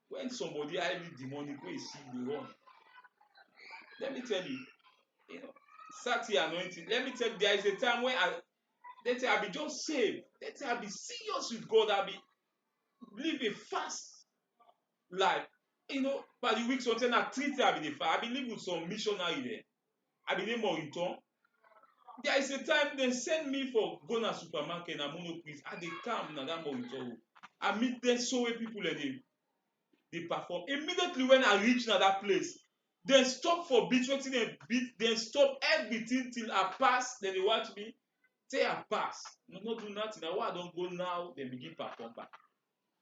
A: When somebody highly demonic wey see you run, let me tell you, you know, Sati anointing. Let me tell you, there is a time when let's say I be just saved. Let's say I be serious with God. I be live a fast life. You know, by the week something I treat I be the fast. I be live with some missionary there. I be name Moriton. There is a time they send me for go na supermarket na monoprice. I dey come na that Moriton. I meet them so many people and they perform. Immediately when I reach na that place, they stop for beat wetin dem beat. They stop everything till I pass. Then they watch me. Say I pass. No do nothing. Na why I don go now. They begin perform back.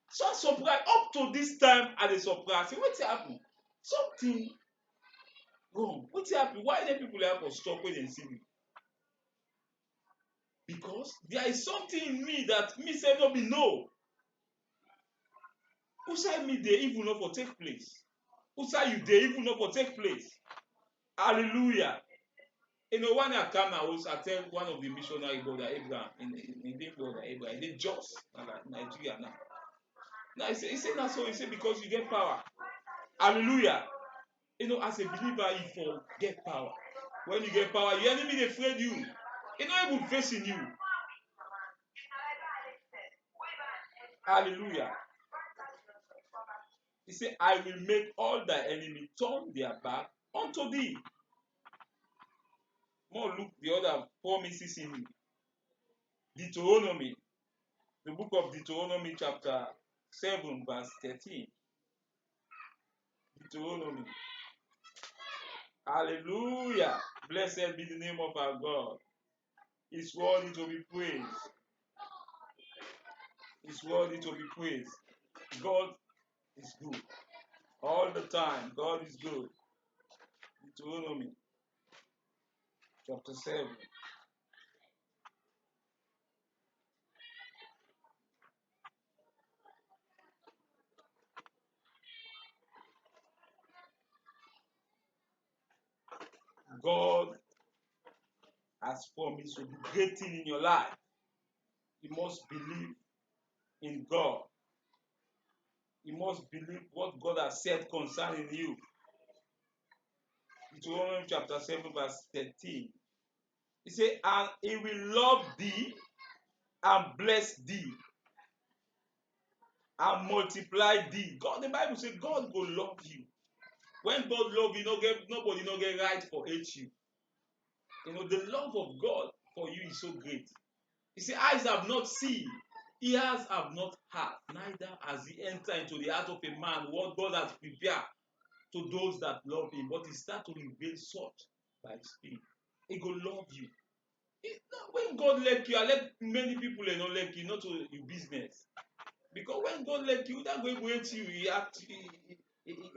A: So I surprise up to this time I dey surprise. Say wetin happen? Something wrong. Wetin happen? Why dem people like us stop when dem see me? Because there is something in me that me say no be no. Who say me dey even no for take place? Who say you dey even no for take place? Hallelujah. You know, when I come now, I tell one of the missionary brother Abraham, in brother Abraham, they just Nigeria now. Now he say not so. He say because you get power. Hallelujah. You know, as a believer, you forget power. When you get power, your enemy dey afraid you. You know, even facing you. Hallelujah. He said, I will make all thy enemy turn their back unto thee. More look the other promises in Deuteronomy. The book of Deuteronomy chapter 7 verse 13. Deuteronomy. Hallelujah. Blessed be the name of our God. His worthy to be praised. His worthy to be praised. God is good. All the time, God is good. Deuteronomy chapter 7. God has promised to do great thing in your life. You must believe in God. You must believe what God has said concerning you. Deuteronomy chapter 7 verse 13. He said, and he will love thee and bless thee and multiply thee. God, the Bible says God will love you. When God love you, nobody no get right for hate you. The love of God for you is so great. He said, eyes have not seen, ears have not heard, neither has he entered into the heart of a man what God has prepared to those that love him. But he start to reveal such by his spirit. He go love you. When God like you, I let many people not like you, not to your business. Because when God like you, that going to hate you, he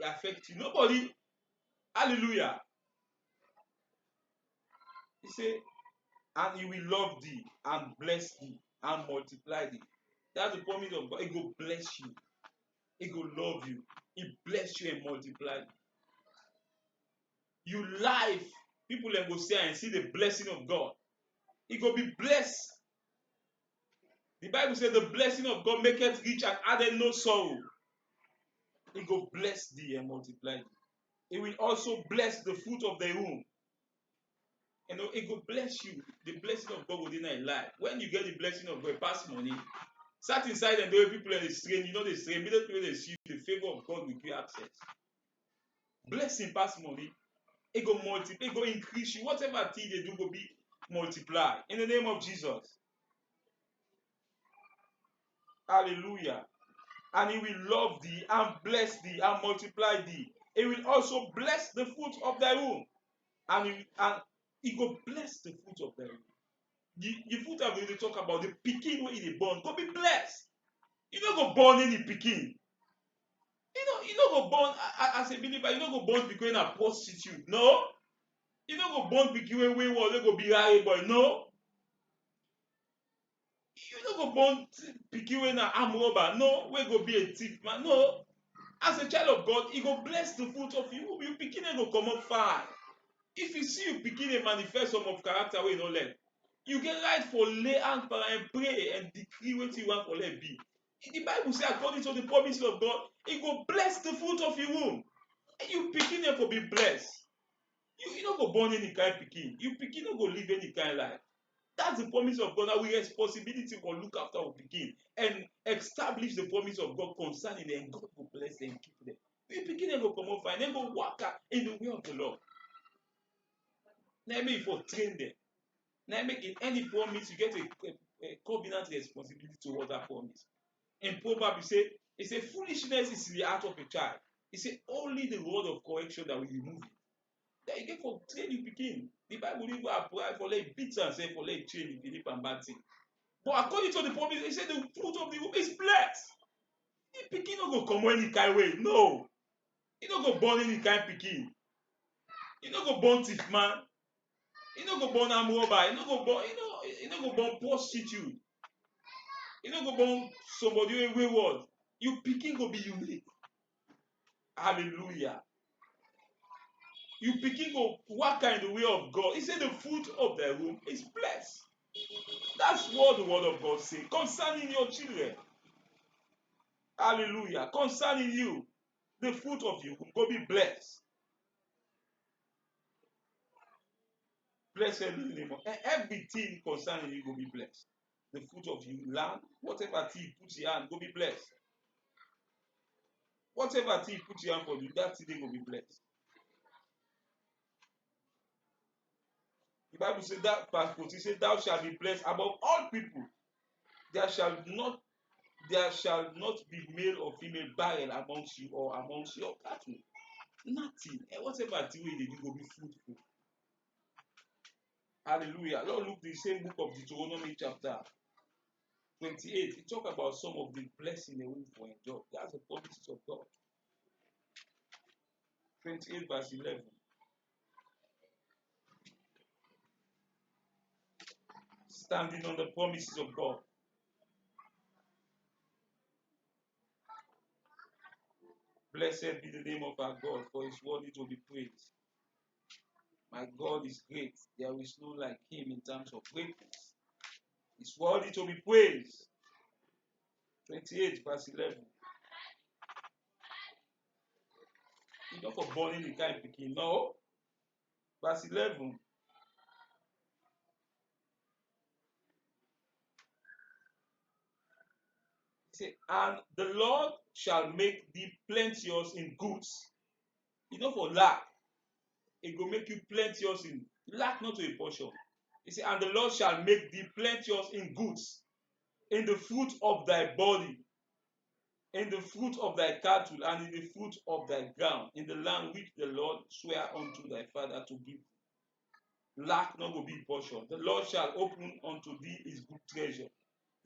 A: affect you. Nobody, hallelujah. He say, and he will love thee and bless thee and multiply thee. That's the promise of God. He go bless you. He go love you. He bless you and multiply you. You life, people then go say and see the blessing of God. He go be blessed. The Bible says the blessing of God maketh rich and addeth no sorrow. He go bless thee and multiply thee. He will also bless the fruit of the womb. It will bless you. The blessing of God within your life. When you get the blessing of God, pass money. Sat inside and the way people are strain, they strain. Immediately when they see the favor of God will give access. Blessing pass money. It go multiply, it go increase you. Whatever thing they do will be multiplied. In the name of Jesus. Hallelujah. And he will love thee and bless thee and multiply thee. He will also bless the fruit of thy womb. And he go bless the fruit of thy womb. The fruit of the talk about the pikin where he born. Go be blessed. You don't go born in the pikin. You don't go born as a believer. You don't go born becoming a prostitute. No. You don't go born becoming wayward. You go be a boy. No. You don't go born becoming an arm robber. No. We go be a thief man. No. As a child of God, he go bless the fruit of you. You pikin go come up fine. If you see you pikin manifest some of character where you no learn, you get right for lay hand and pray and decree what you want for let be. The Bible says, according to the promises of God, he go bless the fruit of your womb. And you pikin them for be blessed. You don't go born any kind pikin. You pikin don't go live any kind life. That's the promise of God. Now we responsibility for look after our pikin and establish the promise of God concerning them. God will bless them and keep them. You pikin them go come up fine. Then go walk in the way of the Lord. Now make for train them. Now make in any promise you get a covenant responsibility towards that promise. In Proverbs, he say foolishness is in the heart of a child. He say only the word of correction that will remove it. That you get for train you pikin. The Bible even apply for let beat and say for let train you and bad thing. But according to the promise, he said the fruit of the womb is blessed. The pikin no go come any kind way. No. You no go born any kind pikin. You no go born thief man. You no go born arm robber. You no go born prostitute. You no go born somebody wayward. You pikin go be unique. Hallelujah. You pikin go walk in the way of God. He said the fruit of the womb is blessed. That's what the word of God says concerning your children. Hallelujah. Concerning you, the fruit of you will be blessed. Blessed be the name of and everything concerning you will be blessed. The fruit of you, land, whatever thing you put your hand, will be blessed. Whatever thing you put your hand for you, that thing will be blessed. The Bible says that verse 14 says, thou shalt be blessed above all people. There shall not be male or female barren amongst you or amongst your cattle. Nothing. And whatever thing you do will be fruitful. Hallelujah. Lord, look the same book of Deuteronomy chapter 28. It talk about some of the blessing they will for enjoy. That's the promises of God. 28 verse 11. Standing on the promises of God. Blessed be the name of our God, for his worthy to be praised. My God is great. There is no like him in terms of greatness. He's worthy to be praised. 28 verse 11. He's not for born in the kind picking. No. Verse 11. Say, and the Lord shall make thee plenteous in goods. You know, for lack, it will make you plenteous Lack not to a portion. He said, and the Lord shall make thee plenteous in goods, in the fruit of thy body, in the fruit of thy cattle, and in the fruit of thy ground, in the land which the Lord sware unto thy father to give. Lack not will be portion. The Lord shall open unto thee his good treasure,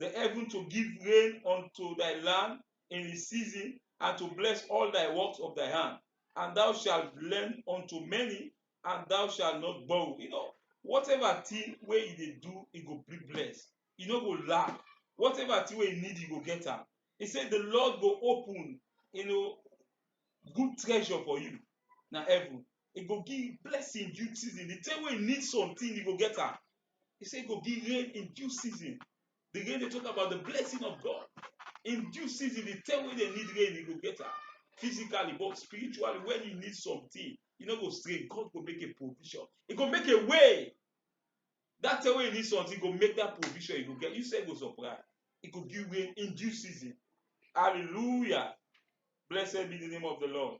A: the heaven to give rain unto thy land in his season, and to bless all thy works of thy hand. And thou shalt lend unto many, and thou shalt not borrow. Whatever thing wey you dey do, e go be blessed. You no go lack. Whatever thing wey you need, you go get am. He said the Lord go open, good treasure for you. Na heaven. He go give blessing in due season. The time wey you need something, you go get am. He said he go give rain in due season. The rain dey talk about the blessing of God. In due season, the time wey they need rain, you go get am. Physically, but spiritually, when you need something, you no go stray. God go make a provision. He go make a way. That time wey you need something, he go make that provision. You go get. You say go surprise. He go give rain in due season. Hallelujah. Blessed be the name of the Lord.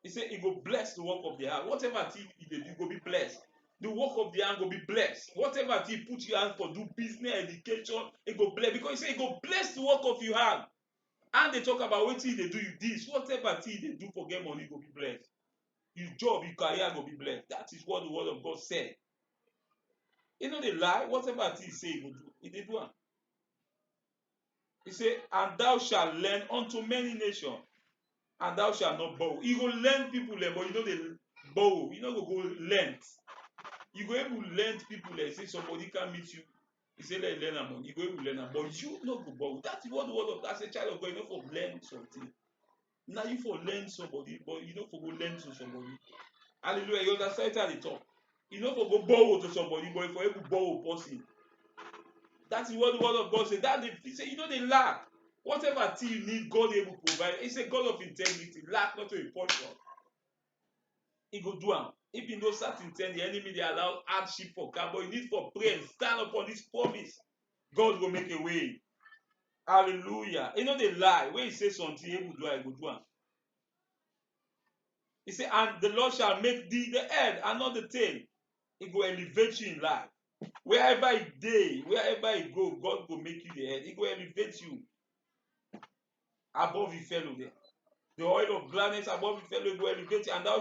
A: He said he go bless the work of the hand. Whatever thing you dey do, go be blessed. The work of the hand go be blessed. Whatever thing put your hand for, do business, education, it go bless. Because he say he go bless the work of your hand. And they talk about wetin they do you this. Whatever thing they do for get money, go be blessed. Your job, your career go be blessed. That is what the word of God said. You know they lie. Whatever thing he say he go do, he dey do am. He say, and thou shalt lend unto many nations, and thou shalt not borrow. You go lend people, but you know they borrow. You no go lend. You go able lend people, say somebody can meet you. He say let you lend am money. You go able lend am, but you no go borrow. That's what the word of God. As a child of God, you no for lend something. Now you for lend somebody, but you no for go lend to somebody. Hallelujah. You understand how they talk. You no for go borrow to somebody, but if you able borrow person. That is what the word of God says. That he say you know they lack. Whatever thing you need, God able provide. He say God of integrity, lack not to a portion. He go do am. If you know certain things, the enemy they allow hardship for car, but you need for prayer and stand upon this promise. God will make a way. Hallelujah. You know they lie. When he say something, he will do it, go do am. He say, and the Lord shall make thee the head and not the tail. He go elevate you in life. Wherever he dey, wherever he go, God will make you the head. He go elevate you above your fellow there. The oil of gladness above your fellow go elevate you, and thou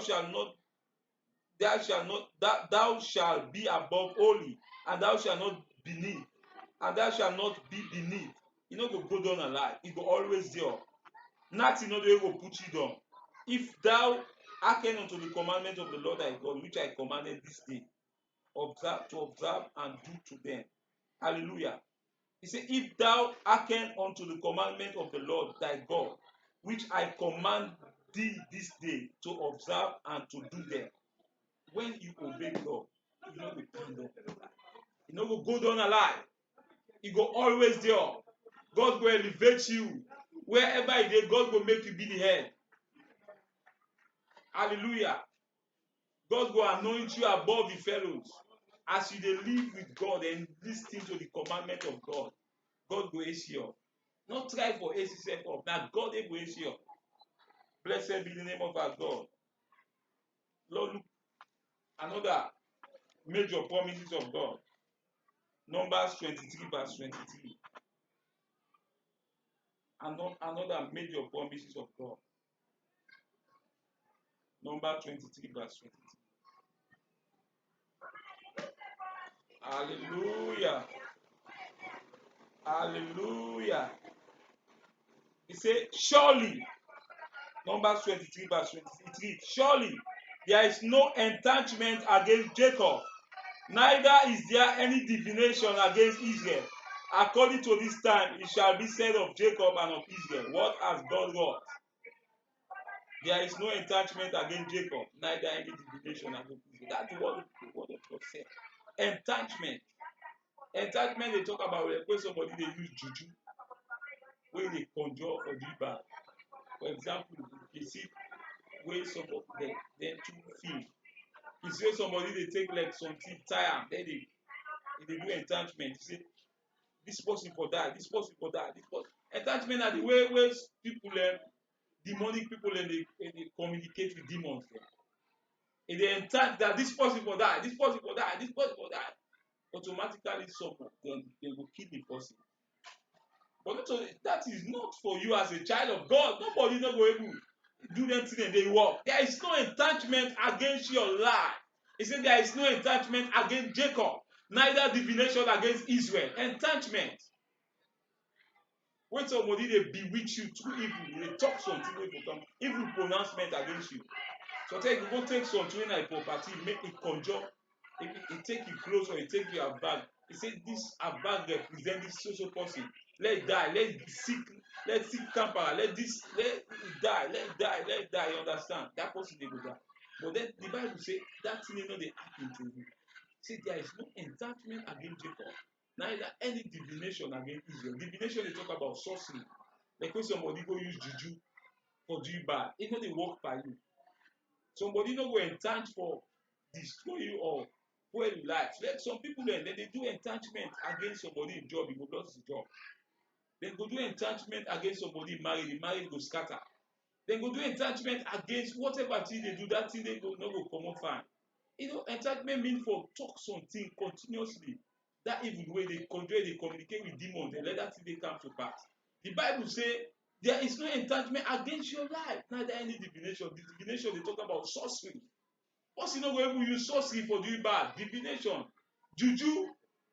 A: shalt be above only, and thou shalt not beneath, and thou shalt not be beneath. You no go down alive. You go always there. Nothing no dey go put you down. If thou hearken unto the commandment of the Lord thy God, which I commanded this day, observe and do to them. Hallelujah. He said, if thou hearken unto the commandment of the Lord thy God, which I command thee this day to observe and to do them. When you obey God, you no go come down. You no go down alive. You go always there. God will elevate you. Wherever you dey, God will make you be the head. Hallelujah. God will anoint you above the fellows. As you dey live with God and listen to the commandment of God, God will ace you up. Not try for ace yourself up. Now God will ace you up. Blessed be the name of our God. Lord, look, another major promises of God. Numbers 23 verse 23. Another major promises of God. Number 23 verse 23. Hallelujah. Hallelujah. He said, surely, Numbers 23 verse 23, surely there is no enchantment against Jacob, neither is there any divination against Israel. According to this time, it shall be said of Jacob and of Israel, what has God wrought? There is no enchantment against Jacob, neither any divination against Israel. That's what the word of God said. Enchantment. Enchantment they talk about when somebody they use juju, when they conjure or do bad. For example, you see where somebody then two film. You see somebody they take like something tie then they do enchantment. You see this person for that, this person for that, this person. Enchantment are the way where people demonic people and they communicate with demons. if they entrench that this person will die, this person will die, this person will die, automatically someone then they will kill the person. But that is not for you as a child of God. Nobody not going to do them till they walk. There is no entrenchment against your life. He said there is no entrenchment against Jacob, neither divination against Israel. Entrenchment. When somebody they bewitch you through evil, they talk something wey go come, evil pronouncement against you. So tell you go take something like property, make it conjure, it take you close or it take you abag. He said this abag represent this social person. Let it die, let seek tampera, let it die, let it die, let it die. You understand? That person they go die. But then the Bible say that thing no dey happen to you. See, there is no entrenchment against Jacob, neither any divination against Israel. Divination they talk about sorcery. Like when somebody go use juju for do you bad, it no dey work by you. Somebody no go entrench for destroy you or spoil your life. Like some people then they do entrenchment against somebody in job, he go lose his job. Then go do entrenchment against somebody in marriage, the marriage go scatter. Then go do entrenchment against whatever thing they do, that thing they go no go come up fine. Entrenchment mean for talk something continuously. That evil way they conjure, they communicate with demons, they let that thing they come to pass. The Bible say there is no entrenchment against your life, neither any divination. The divination they talk about sorcery. Once you know go able use sorcery for doing bad, divination, juju,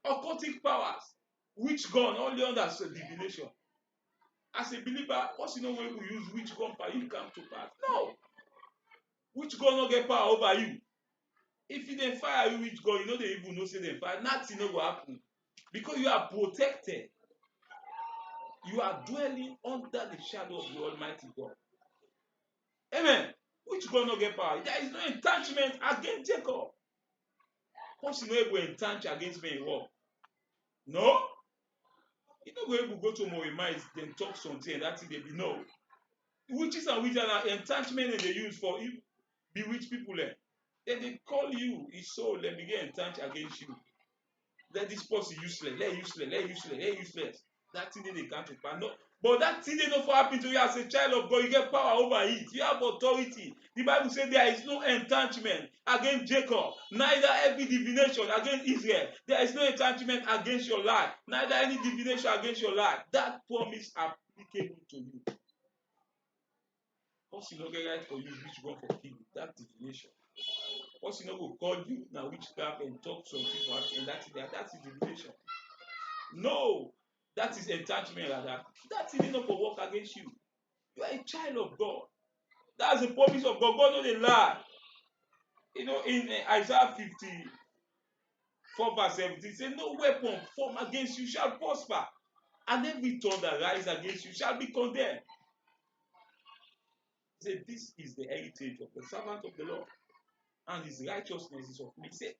A: occultic powers, witch gun, all the others divination. As a believer, once you know go able use witch gun for you come to pass. No, witch gun no get power over you. If you dey fire you witch gun, you no dey even know say dem fire, nothing no go happen because you are protected. You are dwelling under the shadow of the Almighty God. Amen. Witch gun no get power. There is no entrenchment against Jacob. Once you no able entrench against me in war. No. You no go able go to Moemite then talk something and that thing dey be no. Witches and wizards are entrenchment they use for bewitch people. Then they call you his soul and begin entrench against you. Let this person useless, let useless. That thing they can't pass. No, but that thing they know for happen to you as a child of God, you get power over it. You have authority. The Bible says there is no entrenchment against Jacob, neither every divination against Israel. There is no entrenchment against your life, neither any divination against your life. That promise applicable to you. Once you no get right for you, which one for kill that divination. Once you know go call you now witchcraft and talk something for and that's divination. No, that is entrenchment rather. That thing not for work against you. You are a child of God. That's the promise of God. God no dey lie. In Isaiah 54 verse 17, it says, no weapon formed against you shall prosper, and every tongue that rise against you shall be condemned. He said, this is the heritage of the servant of the Lord, and his righteousness is of me. He said,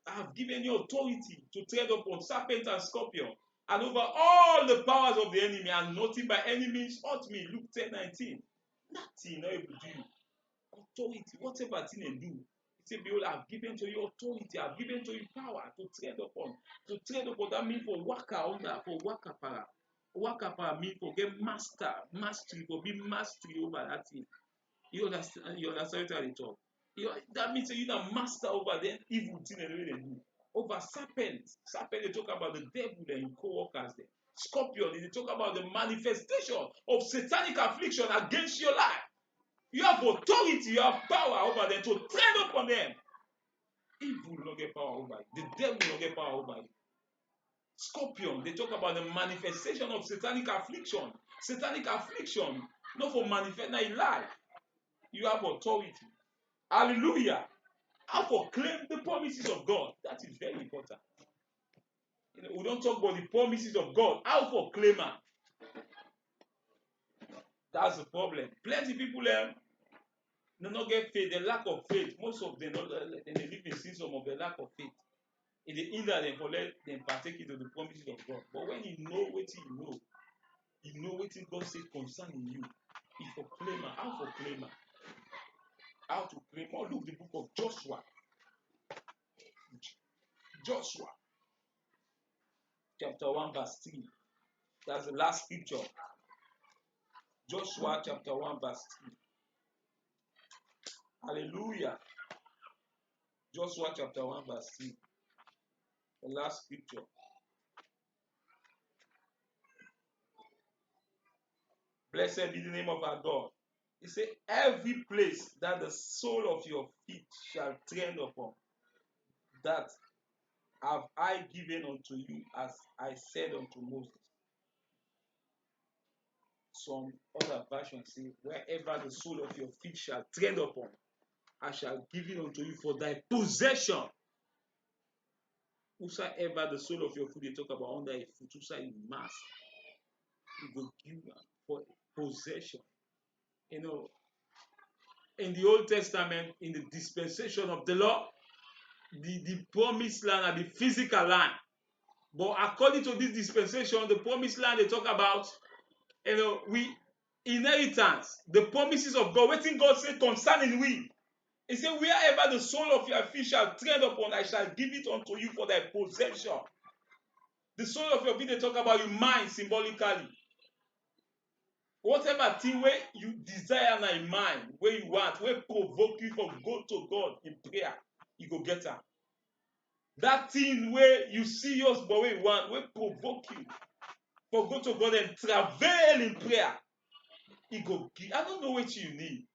A: I have given you authority to tread upon serpent and scorpion, and over all the powers of the enemy, and nothing by any means hurt me. Luke 10:19. Nothing not able to do. Authority, whatever thing they do. He said, behold, I have given to you authority, I have given to you power to tread upon. To tread upon, that means for waka under, for waka para. Waka para means for get mastery, for be mastery over that thing. You understand what I talk? That means you are master over the evil thing that they do. Over serpents. Serpent, they talk about the devil and co-workers there. Scorpion, they talk about the manifestation of satanic affliction against your life. You have authority, you have power over them to tread upon them. Evil will not get power over you. The devil will not get power over you. Scorpion, they talk about the manifestation of satanic affliction. Satanic affliction, not for manifest in life. You have authority. Hallelujah. How to claim the promises of God. That is very important. We don't talk about the promises of God. How to claim them. That's the problem. Plenty people do not get faith. The lack of faith. Most of them they live in symptom of the lack of faith. It is either them for let them partake into the promises of God. But when you know what you know what God says concerning you. It's for claimer. How for claimer? How to claim? Or look the book of Joshua. Joshua. Chapter 1 verse 3. That's the last scripture. Joshua chapter 1 verse 3. Hallelujah. Joshua chapter 1, verse 3. The last scripture. Blessed be the name of our God. He said, every place that the sole of your feet shall tread upon, that have I given unto you, as I said unto Moses. Some other versions say, wherever the sole of your feet shall tread upon, I shall give it unto you for thy possession. Whosoever the sole of your foot they talk about under a foot, whosoever you mass, he will give you for possession. You know, in the Old Testament, in the dispensation of the law, the promised land are the physical land. But according to this dispensation, the promised land they talk about, we inheritance, the promises of God. What thing God said concerning we? He said, wherever the sole of your feet shall tread upon, I shall give it unto you for thy possession. The sole of your feet they talk about your mind symbolically. Whatever thing where you desire in your mind, where you want, where provoke you for go to God in prayer, you go get her. That thing where you serious but where you want, where provoke you for go to God and travail in prayer, he go give. I don't know what you need.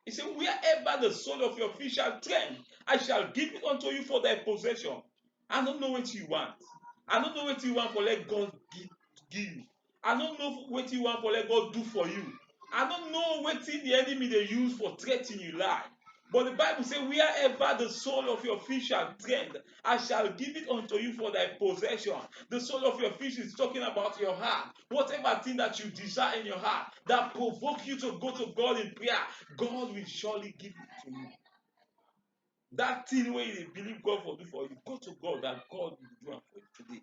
A: He said, wherever the sole of your feet shall tread, I shall give it unto you for thy possession. I don't know what you want. I don't know what you want for let God give you. I don't know what you want for let God do for you. I don't know what the enemy they use for threatening you life. But the Bible says, wherever the sole of your feet shall tread, I shall give it unto you for thy possession. The sole of your feet is talking about your heart. Whatever thing that you desire in your heart that provoke you to go to God in prayer, God will surely give it to you. That thing where you believe God will do for you, go to God that God will do it for you today.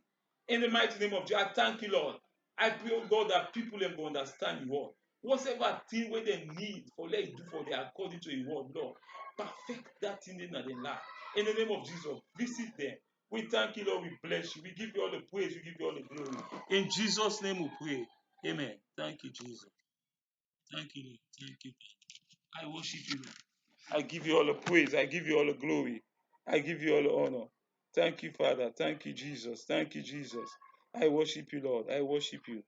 A: In the mighty name of Jesus, I thank you, Lord. I pray, oh God, that people will understand you all. Whatever thing where they need for let you do for them according to your word, Lord. Perfect that thing in their life. In the name of Jesus, visit them. We thank you, Lord. We bless you. We give you all the praise. We give you all the glory. In Jesus' name we pray. Amen. Thank you, Jesus. Thank you, Lord. Thank you. I worship you, Lord. I give you all the praise. I give you all the glory. I give you all the honor. Thank you, Father. Thank you, Jesus. Thank you, Jesus. I worship you, Lord. I worship you.